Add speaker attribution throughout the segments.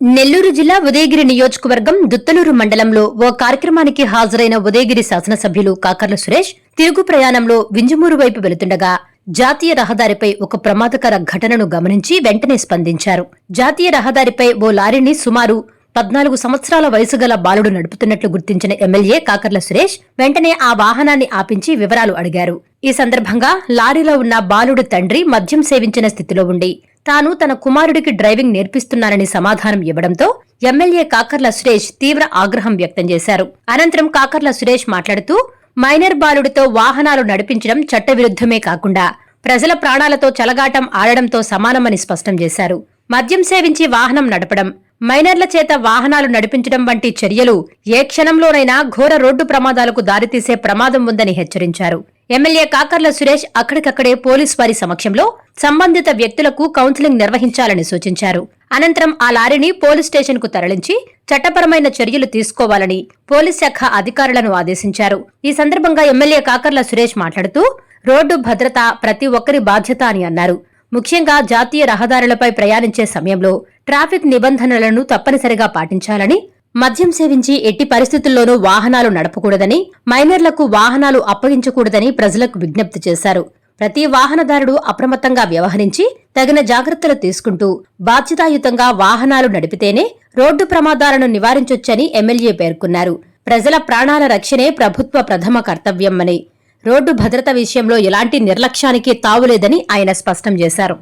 Speaker 1: నెల్లూరు జిల్లా ఉదయగిరి నియోజకవర్గం దుత్తలూరు మండలంలో ఓ కార్యక్రమానికి హాజరైన ఉదయగిరి శాసనసభ్యులు కాకర్ల సురేష్ తిరుగు ప్రయాణంలో వింజమూరు వైపు వెళుతుండగా జాతీయ రహదారిపై ఒక ప్రమాదకర ఘటనను గమనించి వెంటనే స్పందించారు. జాతీయ రహదారిపై ఓ లారీని సుమారు 14 సంవత్సరాల వయసు గల బాలుడు నడుపుతున్నట్లు గుర్తించిన ఎమ్మెల్యే కాకర్ల సురేష్ వెంటనే ఆ వాహనాన్ని ఆపించి వివరాలు అడిగారు. ఈ సందర్భంగా లారీలో ఉన్న బాలుడి తండ్రి మద్యం సేవించిన స్థితిలో ఉండి తాను తన కుమారుడికి డ్రైవింగ్ నేర్పిస్తున్నానని సమాధానం ఇవ్వడంతో ఎమ్మెల్యే కాకర్ల సురేష్ తీవ్ర ఆగ్రహం వ్యక్తం చేశారు. అనంతరం కాకర్ల సురేష్ మాట్లాడుతూ మైనర్ బాలుడితో వాహనాలు నడిపించడం చట్టవిరుద్ధమే కాకుండా ప్రజల ప్రాణాలతో చెలగాటం ఆడడంతో సమానమని స్పష్టం చేశారు. మద్యం సేవించి వాహనం నడపడం, మైనర్ల చేత వాహనాలు నడిపించడం వంటి చర్యలు ఏ క్షణంలోనైనా ఘోర రోడ్డు ప్రమాదాలకు దారితీసే ప్రమాదం ఉందని హెచ్చరించారు. ఎమ్మెల్యే కాకర్ల సురేష్ అక్కడికక్కడే పోలీసు వారి సమక్షంలో సంబంధిత వ్యక్తులకు కౌన్సిలింగ్ నిర్వహించాలని సూచించారు. అనంతరం ఆ లారీని పోలీస్ స్టేషన్ కు తరలించి చట్టపరమైన చర్యలు తీసుకోవాలని పోలీస్ శాఖ అధికారులను ఆదేశించారు. ఈ సందర్భంగా ఎమ్మెల్యే కాకర్ల సురేష్ మాట్లాడుతూ రోడ్డు భద్రత ప్రతి ఒక్కరి బాధ్యత అని అన్నారు. ముఖ్యంగా జాతీయ రహదారులపై ప్రయాణించే సమయంలో ట్రాఫిక్ నిబంధనలను తప్పనిసరిగా పాటించాలని, మద్యం సేవించి ఎట్టి పరిస్థితుల్లోనూ వాహనాలు నడపకూడదని, మైనర్లకు వాహనాలు అప్పగించకూడదని ప్రజలకు విజ్ఞప్తి చేశారు. ప్రతి వాహనదారుడు అప్రమత్తంగా వ్యవహరించి తగిన జాగ్రత్తలు తీసుకుంటూ బాధ్యతాయుతంగా వాహనాలు నడిపితేనే రోడ్డు ప్రమాదాలను నివారించొచ్చని ఎమ్మెల్యే పేర్కొన్నారు. ప్రజల ప్రాణాల రక్షణే ప్రభుత్వ ప్రథమ కర్తవ్యమని, రోడ్డు భద్రత విషయంలో ఎలాంటి నిర్లక్ష్యానికి తావులేదని ఆయన స్పష్టం చేశారు.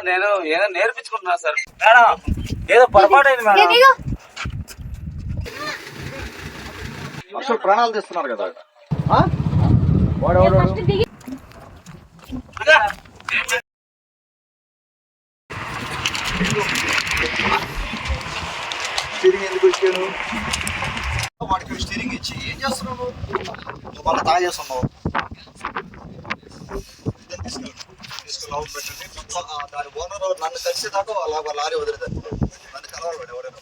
Speaker 2: నేను ఏదో నేర్పించుకుంటున్నా సార్. ఏదో పొరపాటు అయింది మేడం.
Speaker 3: అసలు ప్రాణాలు తీస్తున్నారు కదా. స్టీరింగ్ ఎందుకు వచ్చాను? వాడికి స్టీరింగ్ ఇచ్చి ఏం చేస్తున్నావు? నువ్వు మళ్ళీ తాగా చేస్తున్నావు. తీసుకున్నావు పెట్టండి. దాని ఓనర్ నన్ను కలిసేదాకా అలా లారీ వదిలేదాన్ని. నన్ను కలవాలి ఎవరైనా.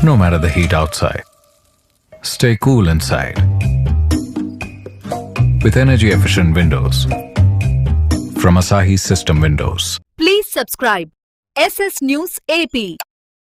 Speaker 4: No matter the heat outside, stay cool inside with energy-efficient windows from Asahi System Windows.
Speaker 5: Please subscribe SS News AP.